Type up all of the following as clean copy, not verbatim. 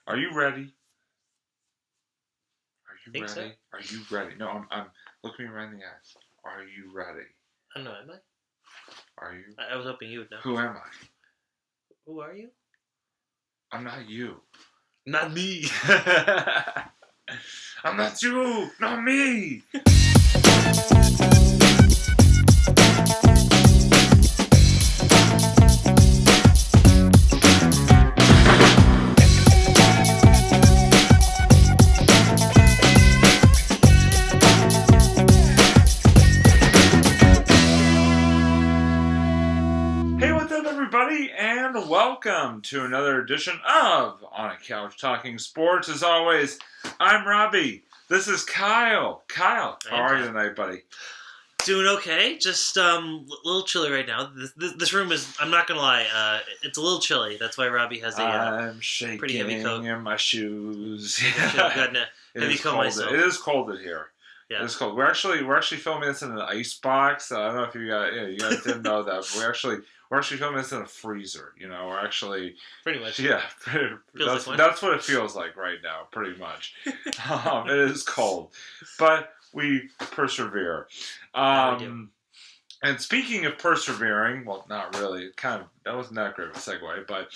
Are you ready? Are you Think so? ready? Are you ready? No, I'm looking me right in the eyes. Are you ready? I don't know, am I? Are you? I was hoping you would know. Who am I? Who are you? I'm not you. Not me. I'm not you. Not me. Hey, what's up, everybody, and welcome to another edition of On a Couch Talking Sports. As always, I'm Robbie. This is Kyle. Kyle, how are you tonight, buddy? Doing okay. Just a little chilly right now. This room is. I'm not gonna lie. It's a little chilly. That's why Robbie has a I'm shaking pretty heavy coat in my shoes. I've got a heavy coat myself. It is cold in here. Yeah. It's cold. We're actually filming this in an ice box. I don't know if you guys didn't know that, but we're actually filming this in a freezer. We're actually Pretty much. Yeah, that's what it feels like right now, pretty much. It is cold, but we persevere. Yeah, we do. And speaking of persevering, well, not really. That wasn't that great of a segue, but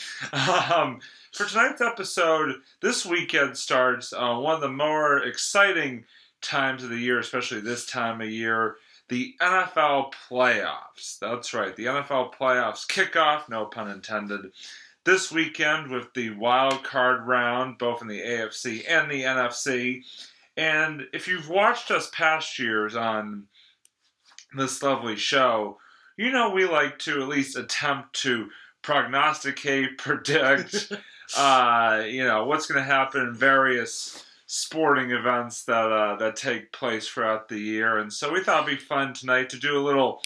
for tonight's episode, this weekend starts one of the more exciting times of the year, especially this time of year, the NFL playoffs. That's right, the NFL playoffs kick off, no pun intended, this weekend with the wild card round, both in the AFC and the NFC. And if you've watched us past years on this lovely show, we like to at least attempt to prognosticate, predict, what's going to happen in various sporting events that take place throughout the year. And so we thought it'd be fun tonight to do a little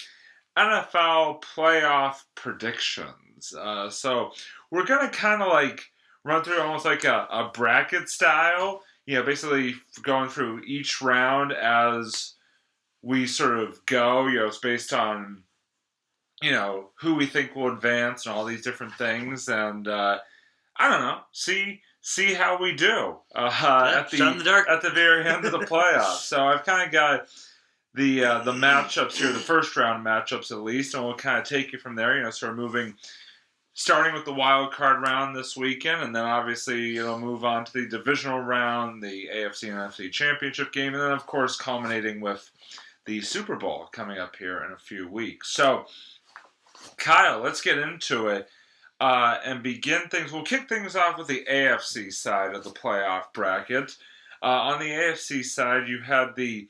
NFL playoff predictions. So we're going to kind of run through almost like a bracket style, basically going through each round as we sort of go, it's based on, who we think will advance and all these different things. And I don't know, see how we do at the very end of the playoffs. So I've kind of got the matchups here, the first round matchups at least, and we'll kind of take you from there. Sort of starting with the wild card round this weekend, and then obviously it'll move on to the divisional round, the AFC and NFC championship game, and then of course culminating with the Super Bowl coming up here in a few weeks. So, Kyle, let's get into it and begin things. We'll kick things off with the AFC side of the playoff bracket. On the AFC side, you had the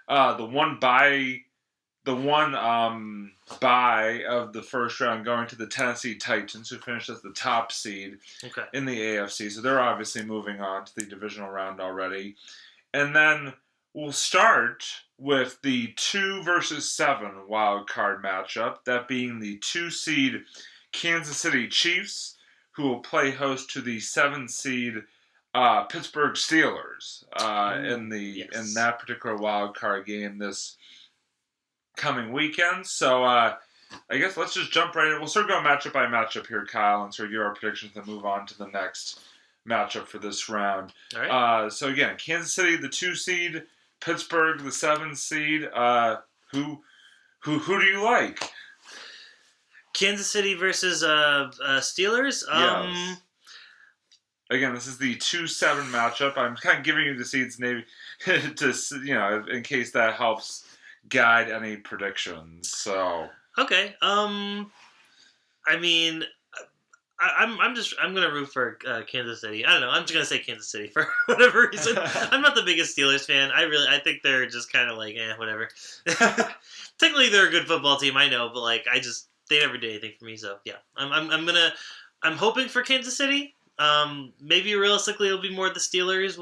one bye of the first round going to the Tennessee Titans, who finished as the top seed in the AFC. So they're obviously moving on to the divisional round already. And then we'll start with the 2 versus 7 wild card matchup, that being the 2 seed Kansas City Chiefs, who will play host to the 7 seed Pittsburgh Steelers in that particular wild card game this coming weekend. So I guess let's just jump right in. We'll sort of go matchup by matchup here, Kyle, and sort of give our predictions and move on to the next matchup for this round. All right. So again, Kansas City, the 2 seed, Pittsburgh, the 7 seed. Who do you like? Kansas City versus Steelers. Yes. Again, this is the 2-7 matchup. I'm kind of giving you the seeds, maybe to in case that helps guide any predictions. So okay. I mean, I'm gonna root for Kansas City. I don't know. I'm just gonna say Kansas City for whatever reason. I'm not the biggest Steelers fan. I think they're just kind of like whatever. Technically, they're a good football team. I know, but they never did anything for me. So yeah, I'm hoping for Kansas City. Maybe realistically it'll be more the Steelers.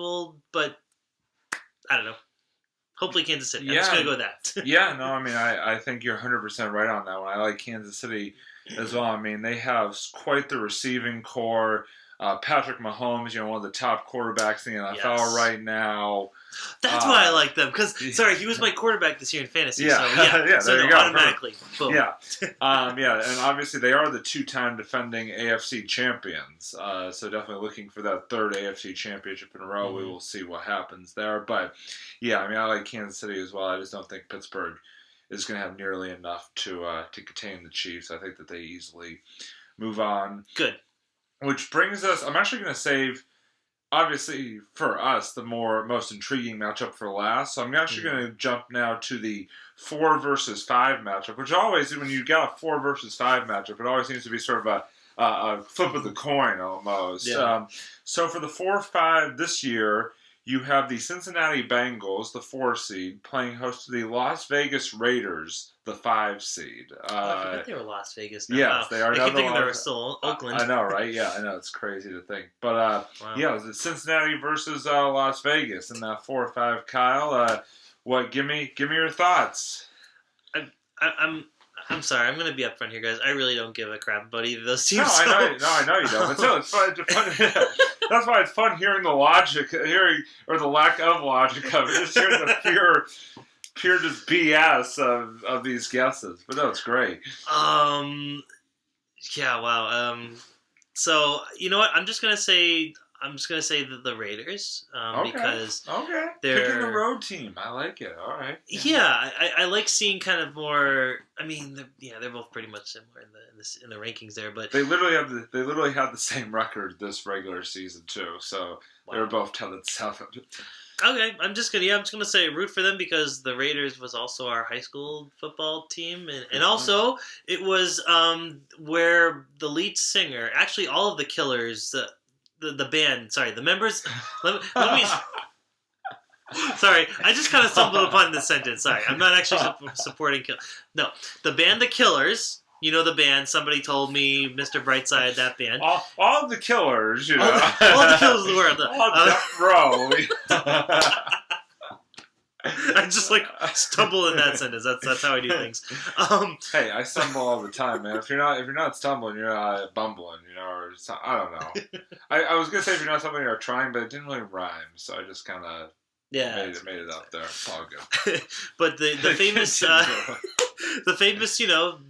But I don't know. Hopefully Kansas City. I'm just gonna go with that. Yeah, no, I mean I think you're 100% right on that one. I like Kansas City as well. I mean, they have quite the receiving core. Patrick Mahomes, one of the top quarterbacks in the NFL right now. That's why I like them. Because, sorry, he was my quarterback this year in fantasy. Yeah, so, yeah. There you go. Automatically. Boom. Yeah. And obviously they are the 2-time defending AFC champions. So definitely looking for that third AFC championship in a row. Mm-hmm. We will see what happens there. But, yeah, I like Kansas City as well. I just don't think Pittsburgh is going to have nearly enough to contain the Chiefs. I think that they easily move on. Good. Which brings us, I'm actually going to save, obviously, for us, the most intriguing matchup for last. So I'm actually going to jump now to the 4 versus 5 matchup, which always, when you got a 4 versus 5 matchup, it always seems to be sort of a flip of the coin almost. Yeah. So for the 4-5 this year, you have the Cincinnati Bengals, the 4 seed, playing host to the Las Vegas Raiders, the 5 seed. I forget they were Las Vegas now. Yes, they are. I keep thinking they were still Oakland. I know, right? Yeah, I know. It's crazy to think. But, yeah, it was Cincinnati versus Las Vegas in that 4-5. Kyle, give me your thoughts. I'm sorry. I'm going to be upfront here, guys. I really don't give a crap about either of those teams. I know you don't. But still, it's fun. That's why it's fun hearing the logic, or the lack of logic of it. Just hearing the pure just BS of these guesses. But no, it's great. Yeah. Wow. So you know what? I'm just gonna say the Raiders because they're picking a road team. I like it. All right. Yeah, I like seeing kind of more. I mean, they're both pretty much similar in the rankings there, but they literally had the same record this regular season too. So they were both 10-7. Okay, I'm just gonna say root for them because the Raiders was also our high school football team, and also it was where the lead singer, actually all of the Killers. The band, sorry, the members. Let me. Sorry, I just kind of stumbled upon this sentence. Sorry, I'm not actually supporting No, the band, the Killers. You know the band. Somebody told me, Mr. Brightside, that band. All the Killers, all the Killers of the world. All Death Row. I just stumble in that sentence. That's how I do things. Hey, I stumble all the time, man. If you're not stumbling, you're bumbling, or I don't know. I was gonna say if you're not stumbling, you're trying, but it didn't really rhyme, so I just kind of made it up there. It's all good. But the famous the famous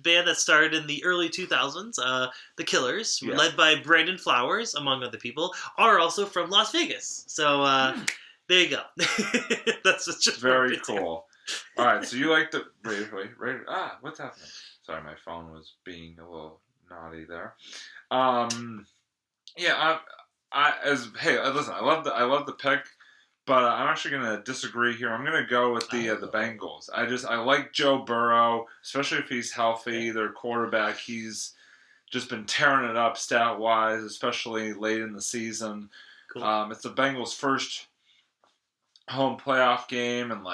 band that started in the early 2000s, the Killers, led by Brandon Flowers, among other people, are also from Las Vegas. So. There you go. That's just very cool. All right, so you like the wait. What's happening? Sorry, my phone was being a little naughty there. Yeah, listen, I love the pick, but I'm actually gonna disagree here. I'm gonna go with the Bengals. I like Joe Burrow, especially if he's healthy. Their quarterback, he's just been tearing it up stat wise, especially late in the season. Cool. It's the Bengals' first home playoff game in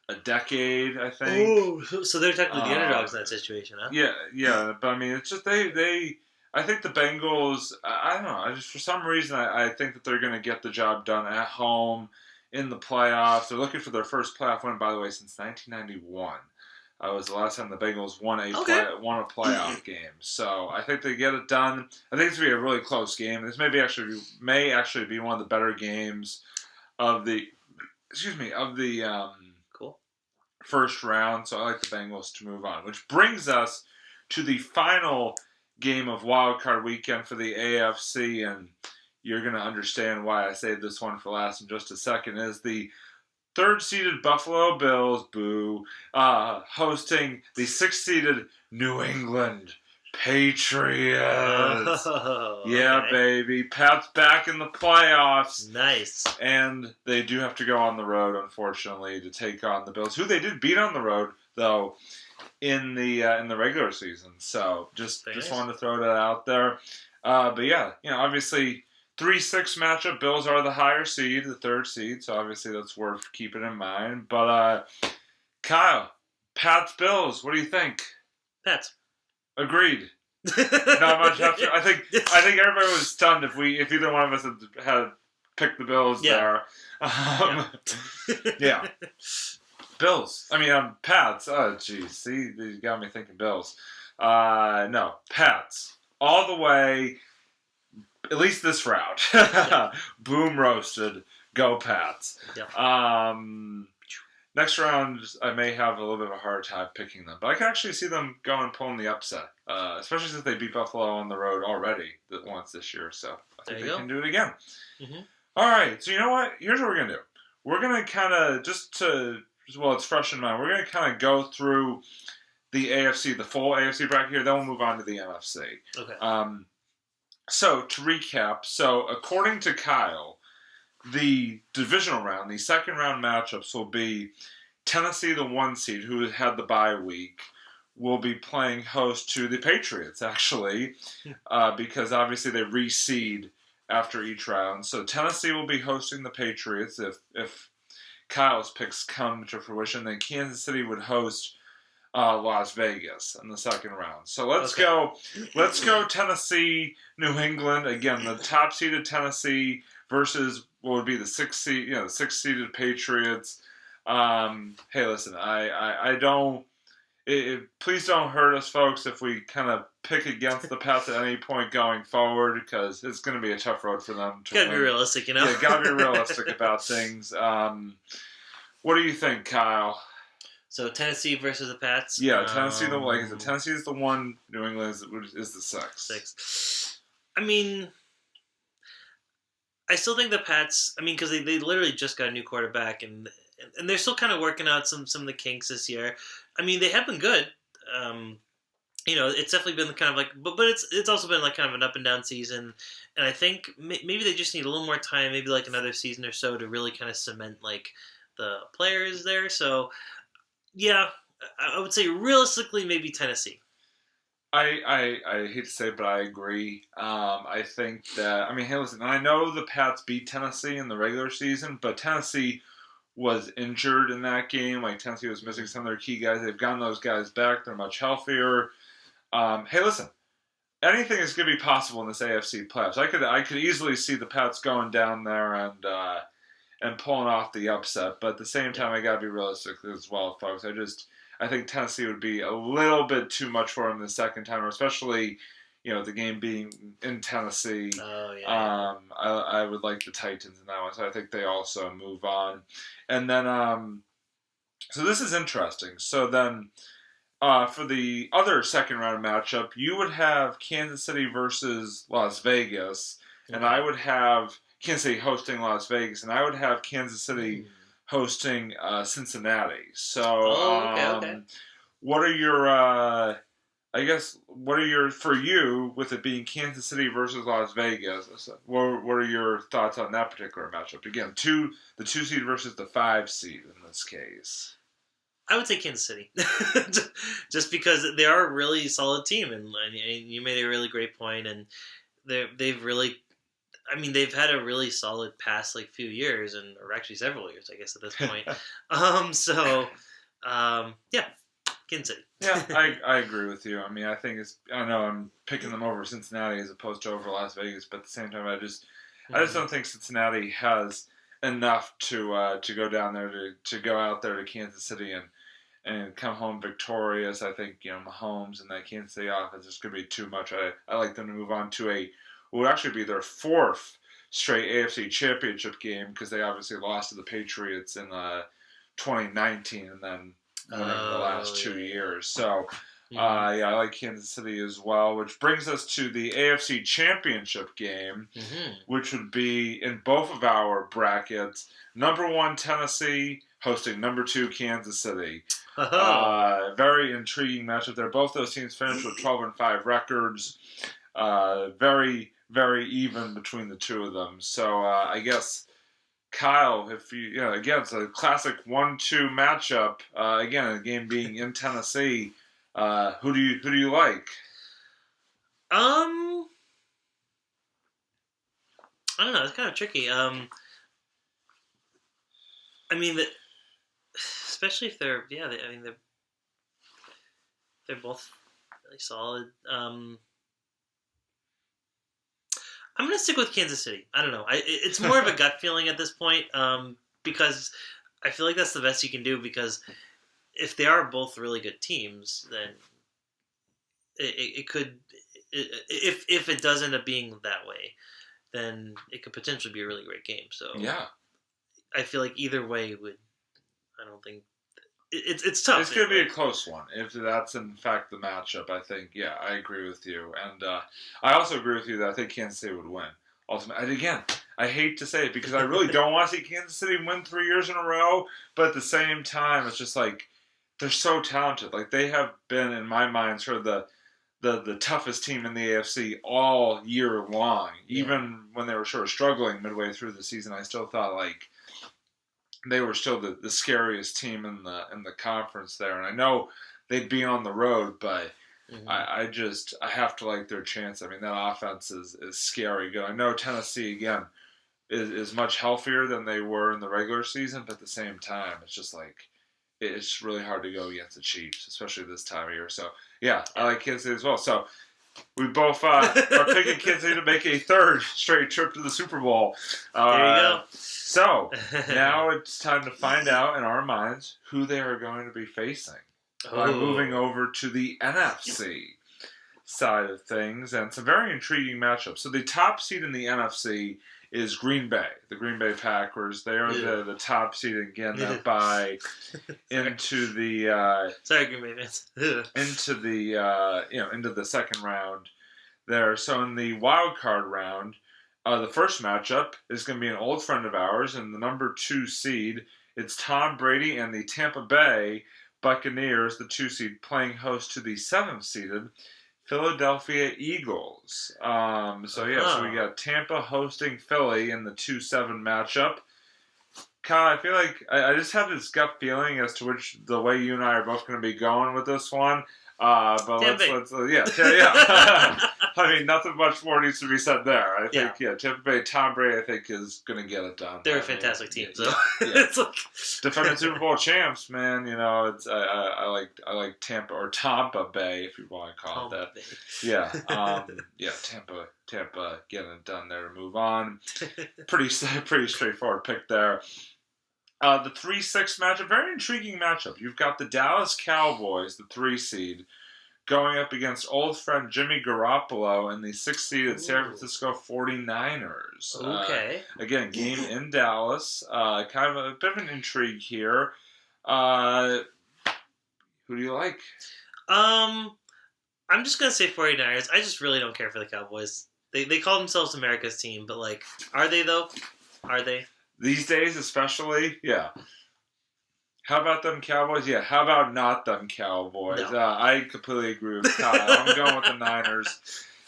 a decade, I think. Oh, so they're technically the underdogs in that situation, huh? Yeah, but I mean, it's just they. I think the Bengals. I don't know. I just for some reason I think that they're going to get the job done at home in the playoffs. They're looking for their first playoff win, by the way, since 1991. Was the last time the Bengals won a playoff game. So I think they get it done. I think it's going to be a really close game. This may actually be one of the better games of the. Cool first round, so I like the Bengals to move on. Which brings us to the final game of Wild Card Weekend for the AFC, and you're going to understand why I saved this one for last in just a second, is the third-seeded Buffalo Bills, hosting the sixth-seeded New England Patriots. Yeah, baby. Pat's back in the playoffs. Nice. And they do have to go on the road, unfortunately, to take on the Bills, who they did beat on the road, though, in the regular season. So just wanted to throw that out there. But yeah, obviously 3-6 matchup. Bills are the higher seed, the third seed, so obviously that's worth keeping in mind. But Kyle, Pat's Bills, what do you think? Pats. Agreed. Not much after. I think everybody was stunned if either one of us had picked the Bills there. Yeah. Bills. I mean, Pats. Oh, jeez. See, you got me thinking Bills. No, Pats. All the way. at least this round. Boom roasted. Go Pats. Yeah. Next round, I may have a little bit of a hard time picking them, but I can actually see them going and pulling the upset, especially since they beat Buffalo on the road already once this year. So I think they can do it again. Mm-hmm. All right, so you know what? Here's what we're gonna do. We're gonna kind of it's fresh in mind. We're gonna kind of go through the AFC, the full AFC bracket here. Then we'll move on to the NFC. Okay. So to recap, according to Kyle, the divisional round, the second round matchups will be Tennessee, the 1 seed, who had the bye week, will be playing host to the Patriots, actually, because obviously they reseed after each round. So Tennessee will be hosting the Patriots if Kyle's picks come to fruition. Then Kansas City would host Las Vegas in the second round. So let's go Tennessee, New England. Again, the top seeded Tennessee versus what would be the 6th seed, the 6th seeded Patriots. Hey, listen, I don't. Please don't hurt us, folks, if we kind of pick against the Pats at any point going forward, because it's going to be a tough road for them to Gotta be realistic, Yeah, gotta be realistic about things. What do you think, Kyle? So Tennessee versus the Pats? Yeah, Tennessee, Tennessee is the 1, New England is the 6. I mean, I still think the Pats, because they literally just got a new quarterback, and they're still kind of working out some of the kinks this year. They have been good. It's definitely been kind of like, but it's also been like kind of an up and down season, and I think maybe they just need a little more time, maybe like another season or so to really kind of cement like the players there. So, yeah, I would say realistically maybe Tennessee. I hate to say it, but I agree. I think that, hey, listen, I know the Pats beat Tennessee in the regular season, but Tennessee was injured in that game. Like, Tennessee was missing some of their key guys. They've gotten those guys back. They're much healthier. Hey, listen, anything is going to be possible in this AFC playoffs. I could easily see the Pats going down there and pulling off the upset, but at the same time, I got to be realistic as well, folks. I think Tennessee would be a little bit too much for them the second time, especially, the game being in Tennessee. Oh, yeah. I would like the Titans in that one, so I think they also move on. And then, so this is interesting. So then, for the other second round matchup, you would have Kansas City versus Las Vegas, and I would have Kansas City hosting Las Vegas, and I would have Kansas City hosting Cincinnati. So, what are your, for you, with it being Kansas City versus Las Vegas, what are your thoughts on that particular matchup? Again, the 2 seed versus the 5 seed in this case. I would say Kansas City, just because they are a really solid team, and you made a really great point, and they've really. They've had a really solid past few years, or actually several years, I guess, at this point. Yeah, Kansas City. Yeah, I agree with you. I think I know I'm picking them over Cincinnati as opposed to over Las Vegas, but at the same time, I just don't think Cincinnati has enough to go down there to go out there to Kansas City and come home victorious. I think Mahomes and that Kansas City offense is going to be too much. I like them to move on to what would actually be their 4th straight AFC Championship game, because they obviously lost to the Patriots in 2019 and then the last 2 years. So, I like Kansas City as well, which brings us to the AFC Championship game, which would be in both of our brackets. Number 1, Tennessee, hosting number 2, Kansas City. Very intriguing matchup there. Both those teams finished with 12-5 records. Very, very even between the two of them. So I guess, Kyle, if again, it's a classic 1-2 matchup. Again, the game being in Tennessee. Who do you like? I don't know. It's kind of tricky. Especially if they're they're both really solid. I'm going to stick with Kansas City. I don't know. It's more of a gut feeling at this point, because I feel like that's the best you can do, because if they are both really good teams, then it could, if it does end up being that way, then it could potentially be a really great game. So Yeah. I feel like either way would. I don't think it's tough. It's going to be a close one. If that's in fact the matchup, I think, yeah, I agree with you. And I also agree with you that I think Kansas City would win. Ultimately, and again, I hate to say it because I really don't want to see Kansas City win 3 years in a row. But at the same time, it's just like they're so talented. Like they have been, in my mind, sort of the toughest team in the AFC all year long. Yeah. Even when they were sort of struggling midway through the season, I still thought like they were still the scariest team in the conference there. And I know they'd be on the road, but I have to like their chance. I mean, that offense is scary good. I know Tennessee, again, is much healthier than they were in the regular season, but at the same time, it's just like, it's really hard to go against the Chiefs, especially this time of year. So, yeah, I like Kansas City as well. So, we both are picking Kansas City to make a third straight trip to the Super Bowl. There you go. So, now it's time to find out in our minds who they are going to be facing by moving over to the NFC side of things. And it's a very intriguing matchup. So, the top seed in the NFC is Green Bay, the Green Bay Packers. They are the top seed again. That bye into the sorry, Green Bay fans. into the second round there. So in the wild card round, the first matchup is going to be an old friend of ours, and the number 2 seed. It's Tom Brady and the Tampa Bay Buccaneers, the 2 seed, playing host to the 7th seeded Philadelphia Eagles. So we got Tampa hosting Philly in the 2-7 matchup. Kyle, I feel like I just have this gut feeling as to the way you and I are both going to be going with this one. But let's I mean, nothing much more needs to be said there. I think, Tampa Bay, Tom Brady, I think, is going to get it done. They're a fantastic team. So it's like defending Super Bowl champs, man. You know, it's I like Tampa or Tampa Bay, if you want to call it that. Bay. Yeah, Tampa getting it done there to move on. Pretty straightforward pick there. The 3-6 matchup, very intriguing matchup. You've got the Dallas Cowboys, the 3 seed, going up against old friend Jimmy Garoppolo and the 6-seeded San Francisco 49ers. Okay. Again, game in Dallas. Kind of a bit of an intrigue here. Who do you like? I'm just going to say 49ers. I just really don't care for the Cowboys. They call themselves America's team, but, like, are they, though? Are they? These days, especially, yeah. How about them Cowboys? Yeah, how about not them Cowboys? No. I completely agree with Kyle. I'm going with the Niners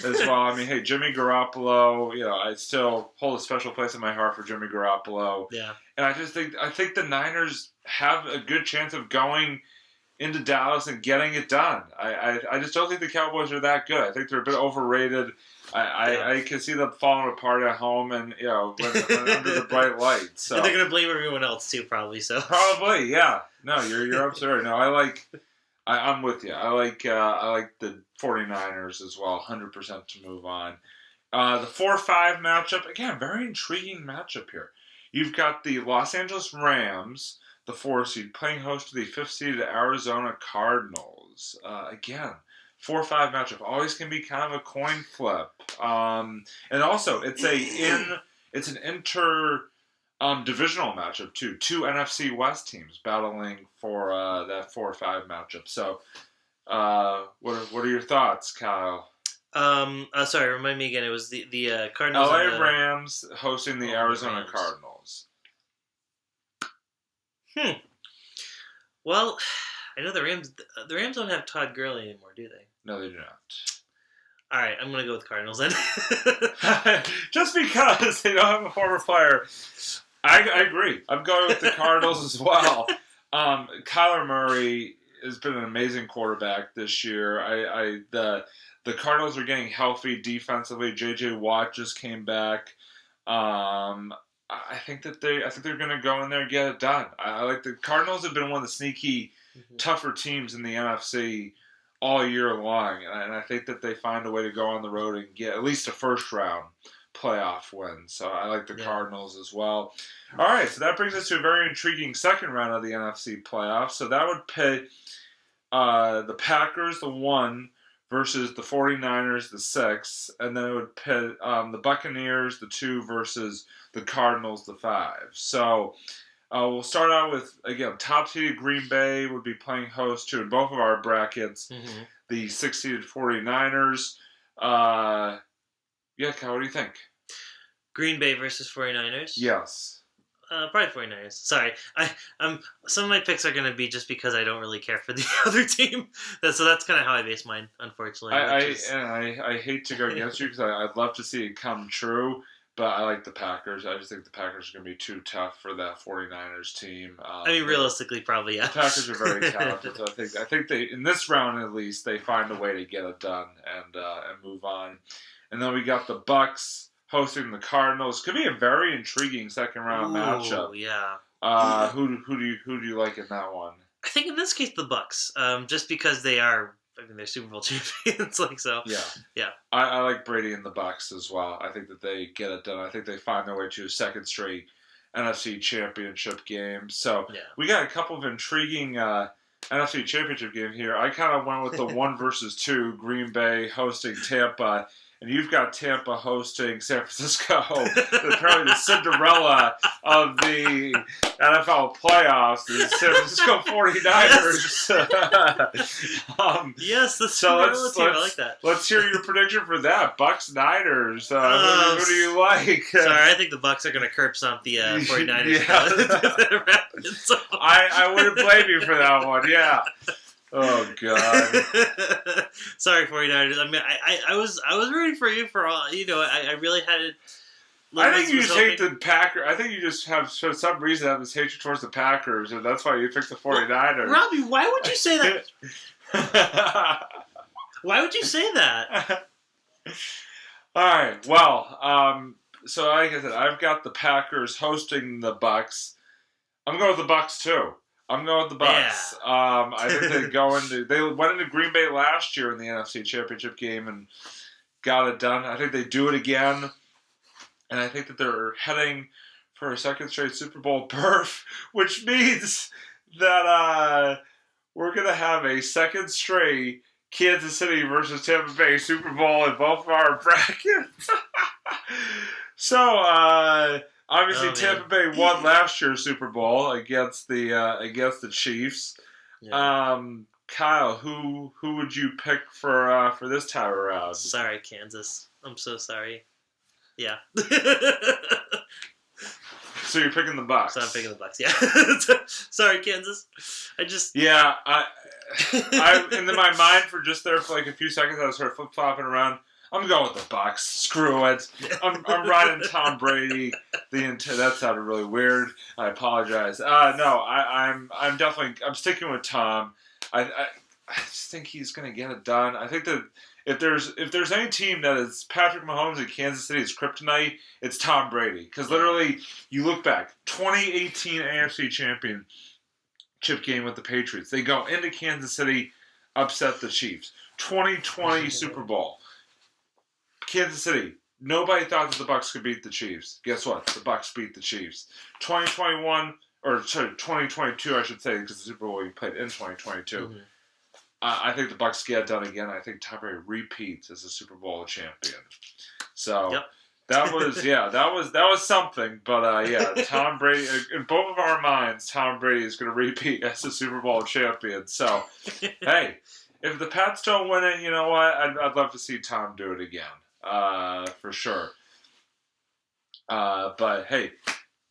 as well. I mean, hey, Jimmy Garoppolo, I still hold a special place in my heart for Jimmy Garoppolo. Yeah. And I think the Niners have a good chance of going into Dallas and getting it done. I just don't think the Cowboys are that good. I think they're a bit overrated. I can see them falling apart at home and when under the bright lights. So and they're gonna blame everyone else too, probably. So probably, yeah. No, you're absolutely right. No, I'm with you. I like the 49ers as well, 100% to move on. The 4-5 matchup, again, very intriguing matchup here. You've got the Los Angeles Rams, the 4 seed, playing host to the 5th seed Arizona Cardinals. Again, 4-5 matchup always can be kind of a coin flip. And also, it's an inter divisional matchup too. 2 NFC West teams battling for that 4-5 matchup. So, what are your thoughts, Kyle? Sorry, remind me again. It was the Cardinals. LA Rams hosting the Arizona Cardinals. Well, I know the Rams. The Rams don't have Todd Gurley anymore, do they? No, they do not. All right, I'm gonna go with Cardinals then. Just because they don't have a former player, I agree. I'm going with the Cardinals as well. Kyler Murray has been an amazing quarterback this year. The Cardinals are getting healthy defensively. J.J. Watt just came back. I think they're going to go in there and get it done. I like the Cardinals have been one of the sneaky, tougher teams in the NFC all year long, and I think that they find a way to go on the road and get at least a first round playoff win. So I like the Cardinals as well. All right, so that brings us to a very intriguing second round of the NFC playoffs. So that would pit the Packers, the 1, versus the 49ers, the 6, and then it would pit the Buccaneers, the 2, versus the Cardinals, the 5. So we'll start out with, again, top-seeded Green Bay would be playing host to, in both of our brackets, the 6-seeded 49ers. Kyle, what do you think? Green Bay versus 49ers? Yes. Probably 49ers. Sorry. Some of my picks are going to be just because I don't really care for the other team. So that's kind of how I base mine, unfortunately. I hate to go against you because I'd love to see it come true, but I like the Packers. I just think the Packers are going to be too tough for that 49ers team. Realistically, probably, yeah. The Packers are very talented, so I think they, in this round at least, they find a way to get it done and move on. And then we got the Bucks hosting the Cardinals. Could be a very intriguing second round matchup. Yeah. Who do you like in that one? I think in this case the Bucks, just because they're Super Bowl champions. Yeah. I like Brady and the Bucks as well. I think that they get it done. I think they find their way to a second straight NFC Championship game. So we got a couple of intriguing NFC Championship games here. I kind of went with the 1 versus 2, Green Bay hosting Tampa. And you've got Tampa hosting San Francisco, apparently the Cinderella of the NFL playoffs, the San Francisco 49ers. Yes, the Cinderella team. I like that. Let's hear your prediction for that. Bucks-Niners. Who do you like? Sorry, I think the Bucks are going to curb stomp the 49ers. I wouldn't blame you for that one, yeah. Oh God! Sorry, 49ers. I mean, I was rooting for you for all. I really had it. I think you just hate the Packers. I think you just have, for some reason, have this hatred towards the Packers, and that's why you picked the 49ers. Robbie, why would you say that? Why would you say that? All right. Well, so like I said, I've got the Packers hosting the Bucks. I'm going with the Bucks too. I'm going with the Bucks. Yeah. I think they went into Green Bay last year in the NFC Championship game and got it done. I think they do it again, and I think that they're heading for a second straight Super Bowl berth, which means that we're gonna have a second straight Kansas City versus Tampa Bay Super Bowl in both of our brackets. So. Obviously, Tampa Bay won last year's Super Bowl against the Chiefs. Yeah. Kyle, who would you pick for this time around? Sorry, Kansas. I'm so sorry. Yeah. So you're picking the Bucks. So I'm picking the Bucks. Yeah. Sorry, Kansas. I in my mind for just there for like a few seconds, I was sort of flip flopping around. I'm going with the Bucks. Screw it. I'm riding Tom Brady. That sounded really weird. I apologize. I'm sticking with Tom. I just think he's going to get it done. I think that if there's any team that is Patrick Mahomes and Kansas City's kryptonite, it's Tom Brady. Because literally, you look back, 2018 AFC Championship game with the Patriots. They go into Kansas City, upset the Chiefs. 2020 Super Bowl. Kansas City. Nobody thought that the Bucs could beat the Chiefs. Guess what? The Bucs beat the Chiefs. 2022, I should say, because the Super Bowl we played in 2022. Mm-hmm. I think the Bucs get it done again. I think Tom Brady repeats as a Super Bowl champion. So that was something. But Tom Brady, in both of our minds, Tom Brady is going to repeat as a Super Bowl champion. So hey, if the Pats don't win it, you know what? I'd love to see Tom do it again. For sure. But hey,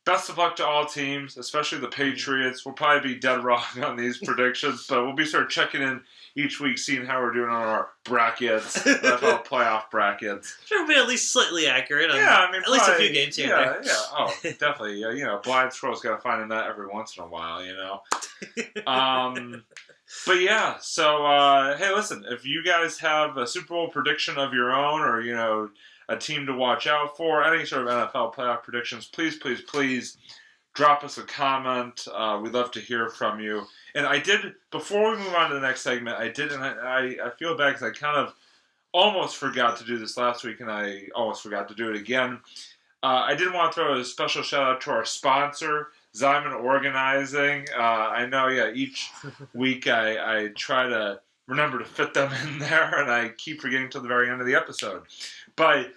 best of luck to all teams, especially the Patriots. We'll probably be dead wrong on these predictions, but we'll be sort of checking in each week, seeing how we're doing on our brackets, NFL playoff brackets. Sure, we'll be at least slightly accurate. At least a few games here. Yeah. Oh, definitely. Blind squirrel's got to find a nut every once in a while. But yeah, so hey, listen, if you guys have a Super Bowl prediction of your own or, a team to watch out for, any sort of NFL playoff predictions, please drop us a comment. We'd love to hear from you. And before we move on to the next segment, I feel bad because I kind of almost forgot to do this last week and I almost forgot to do it again. I did want to throw a special shout out to our sponsor, Zyman Organizing. I know, each week I try to remember to fit them in there, and I keep forgetting till the very end of the episode. But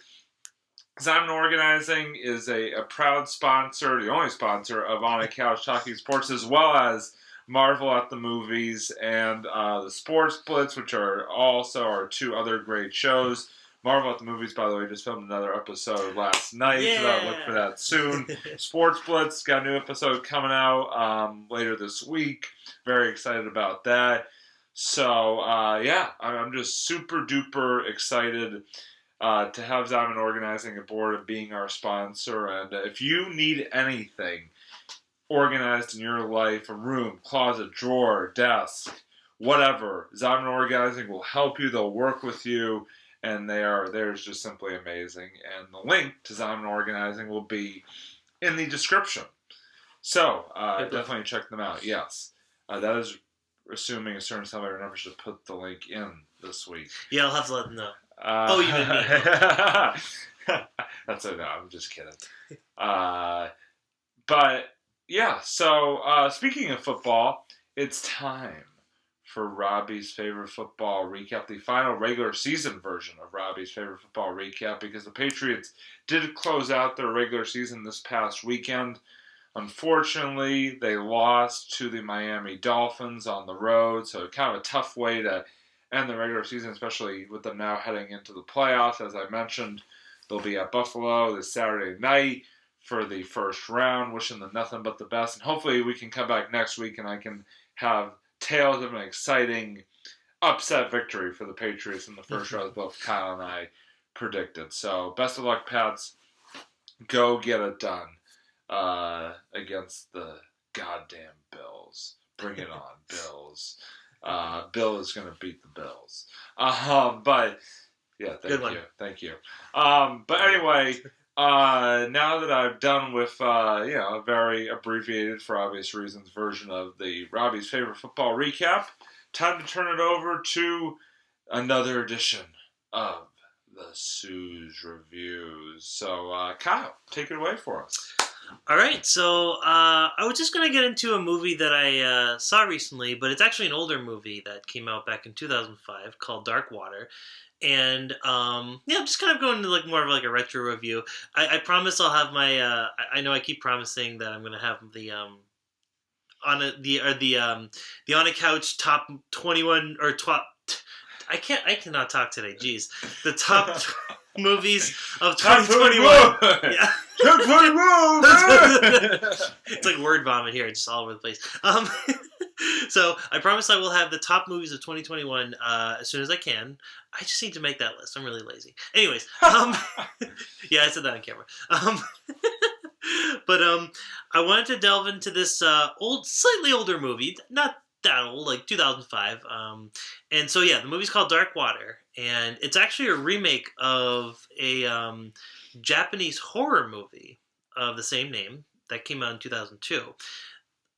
Simon Organizing is a proud sponsor, the only sponsor of On a Couch Talking Sports, as well as Marvel at the Movies and the Sports Blitz, which are also our two other great shows. Marvel at the Movies, by the way, just filmed another episode last night. Yeah. So look for that soon. Sports Blitz got a new episode coming out later this week. Very excited about that. So, yeah, I'm just super duper excited to have Diamond Organizing aboard and being our sponsor. And if you need anything organized in your life, a room, closet, drawer, desk, whatever, Diamond Organizing will help you. They'll work with you, and they're just simply amazing. And the link to Diamond Organizing will be in the description. So definitely check them out. Yes, that is assuming a certain somebody never should put the link in this week. Yeah, I'll have to let them know. You meant me. That's it. No, I'm just kidding. But yeah, so speaking of football, it's time for Robbie's favorite football recap, the final regular season version of Robbie's favorite football recap, because the Patriots did close out their regular season this past weekend. Unfortunately, they lost to the Miami Dolphins on the road, so kind of a tough way to end the regular season, especially with them now heading into the playoffs. As I mentioned, they'll be at Buffalo this Saturday night for the first round. Wishing them nothing but the best, and hopefully we can come back next week and I can have tales of an exciting upset victory for the Patriots in the first round, as both Kyle and I predicted. So best of luck, Pats. Go get it done against the goddamn Bills. Bring it on, Bills. Bill is going to beat the Bills. But yeah, thank you. But anyway, now that I've done with a very abbreviated, for obvious reasons, version of the Robbie's favorite football recap, time to turn it over to another edition of the Sue's Reviews. So, Kyle, take it away for us. All right, so I was just going to get into a movie that I saw recently, but it's actually an older movie that came out back in 2005 called Dark Water. And I'm just kind of going to like more of like a retro review. I promise I'll have my. I know I keep promising that I'm going to have the on a couch top 21 or top. I cannot talk today. Jeez, the top movies of 2021. Yeah. It's like word vomit here, just all over the place. So I promise I will have the top movies of 2021 as soon as I can. I just need to make that list. I'm really lazy. Anyways, yeah, I said that on camera. But I wanted to delve into this slightly older movie, not that old, like 2005. And so yeah, the movie's called Dark Water, and it's actually a remake of a Japanese horror movie of the same name that came out in 2002.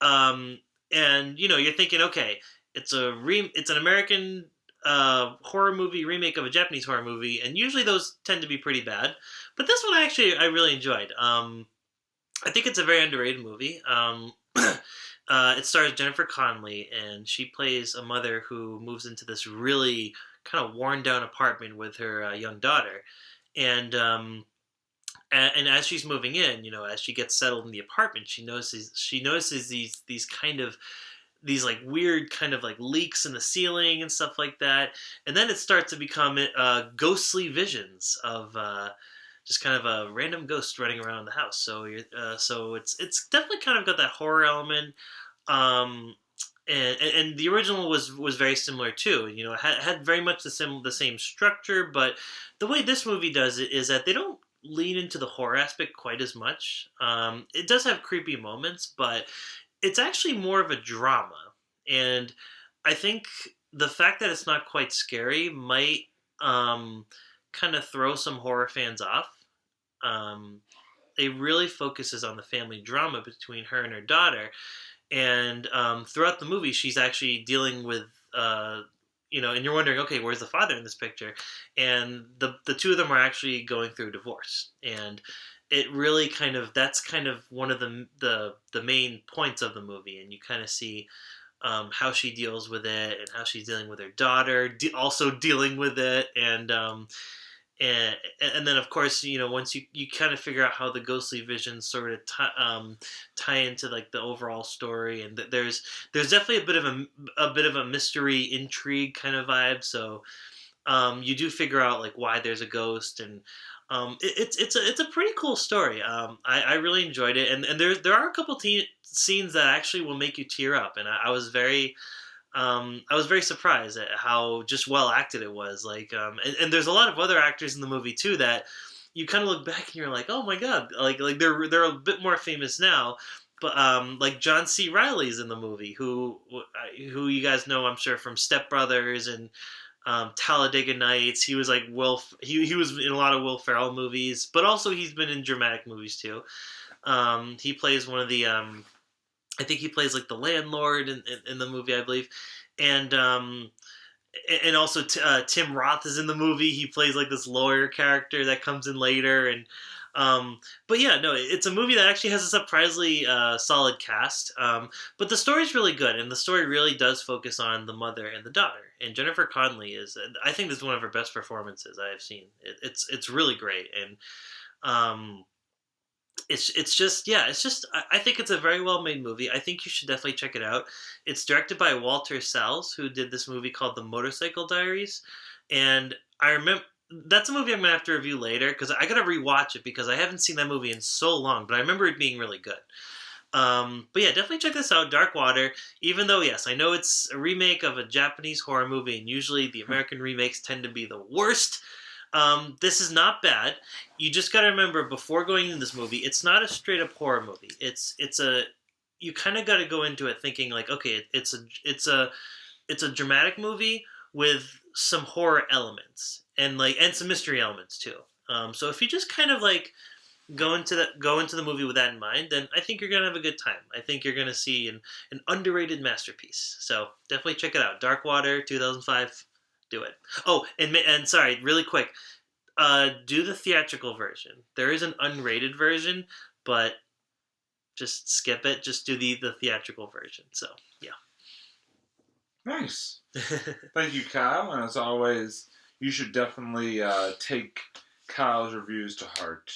And you're thinking, okay, it's an American horror movie remake of a Japanese horror movie, and usually those tend to be pretty bad. But this one I really enjoyed. I think it's a very underrated movie. It stars Jennifer Connelly, and she plays a mother who moves into this really kind of worn down apartment with her young daughter, and as she's moving in, as she gets settled in the apartment, she notices these like weird kind of like leaks in the ceiling and stuff like that, and then it starts to become ghostly visions of just kind of a random ghost running around the house. So it's definitely kind of got that horror element. And the original was very similar too. It had very much the same structure, but the way this movie does it is that they don't lean into the horror aspect quite as much. It does have creepy moments, but it's actually more of a drama. And I think the fact that it's not quite scary might kind of throw some horror fans off. It really focuses on the family drama between her and her daughter. And throughout the movie, she's actually dealing with, and you're wondering, okay, where's the father in this picture? And the two of them are actually going through a divorce. And it really that's kind of one of the main points of the movie. And you kind of see how she deals with it and how she's dealing with her daughter, also dealing with it, and then of course once you kind of figure out how the ghostly visions sort of tie into like the overall story, and there's definitely a bit of a mystery intrigue kind of vibe. So you do figure out like why there's a ghost, and it's a pretty cool story. I really enjoyed it, and there are a couple scenes that actually will make you tear up, and I was very surprised at how just well acted it was. Like, and there's a lot of other actors in the movie too that you kind of look back and you're like, oh my god, like they're a bit more famous now. But like John C. Riley's in the movie, who you guys know, I'm sure, from Step Brothers and Talladega Nights. He was like he was in a lot of Will Ferrell movies, but also he's been in dramatic movies too. He plays one of the I think he plays like the landlord in the movie, I believe, and also Tim Roth is in the movie. He plays like this lawyer character that comes in later, and but yeah, no, it's a movie that actually has a surprisingly solid cast. But the story's really good, and the story really does focus on the mother and the daughter. And Jennifer Connelly I think this is one of her best performances I have seen. It's really great, and it's just I think it's a very well made movie. I think you should definitely check it out. It's directed by Walter Salles, who did this movie called The Motorcycle Diaries, and I remember that's a movie I'm gonna have to review later because I gotta rewatch it because I haven't seen that movie in so long, but I remember it being really good. But yeah, definitely check this out, Dark Water. Even though, yes, I know it's a remake of a Japanese horror movie, and usually the American remakes tend to be the worst. This is not bad. You just got to remember before going into this movie, it's not a straight up horror movie. You kind of got to go into it thinking like, okay, it's a dramatic movie with some horror elements and some mystery elements too. So if you just kind of like go into the movie with that in mind, then I think you're gonna have a good time. I think you're gonna see an underrated masterpiece. So definitely check it out. Dark Water, 2005. Do it. Oh, and sorry, really quick. Do the theatrical version. There is an unrated version, but just skip it. Just do the theatrical version. So yeah. Nice. Thank you, Kyle. And as always, you should definitely take Kyle's reviews to heart.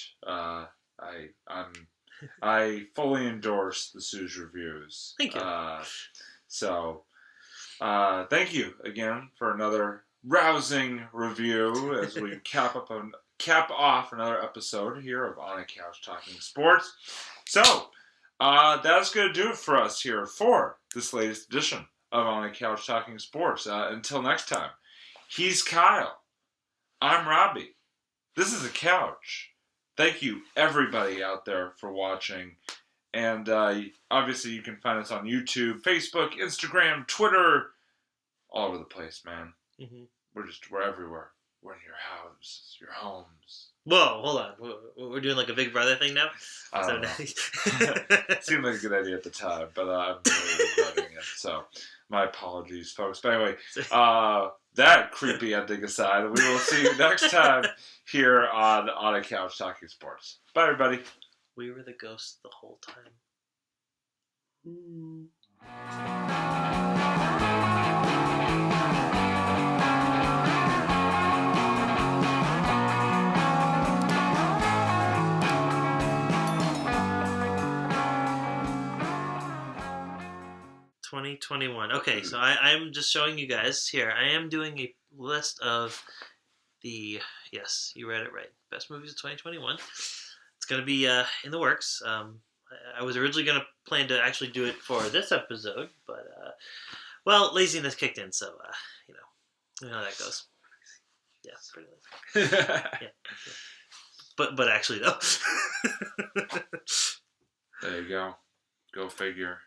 I fully endorse the Sue's reviews. Thank you. Thank you again for another rousing review as we cap off another episode here of On a Couch Talking Sports. So, that's going to do it for us here for this latest edition of On a Couch Talking Sports. Until next time, he's Kyle. I'm Robbie. This is a couch. Thank you, everybody out there, for watching. And obviously, you can find us on YouTube, Facebook, Instagram, Twitter, all over the place, man. Mm-hmm. We're everywhere. We're in your houses, your homes. Whoa, hold on. We're doing like a Big Brother thing now? I don't know. Seemed like a good idea at the time, but I'm really regretting it. So, my apologies, folks. But anyway, that creepy ending aside, we will see you next time here on a Couch Talking Sports. Bye, everybody. We were the ghosts the whole time. Mm. 2021. Okay, so I'm just showing you guys here. I am doing a list of the, yes, you read it right, best movies of 2021. It's going to be in the works. I was originally going to plan to actually do it for this episode, but, well, laziness kicked in, so, you know how that goes. Yeah, it's pretty lazy. Yeah. But actually, though. There you go. Go figure.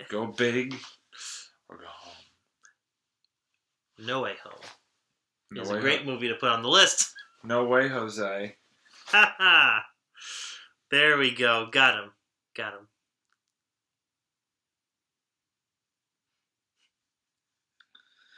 Go big or go home. No Way Home. It's a great movie to put on the list. No way, Jose. Ha ha. There we go. Got him.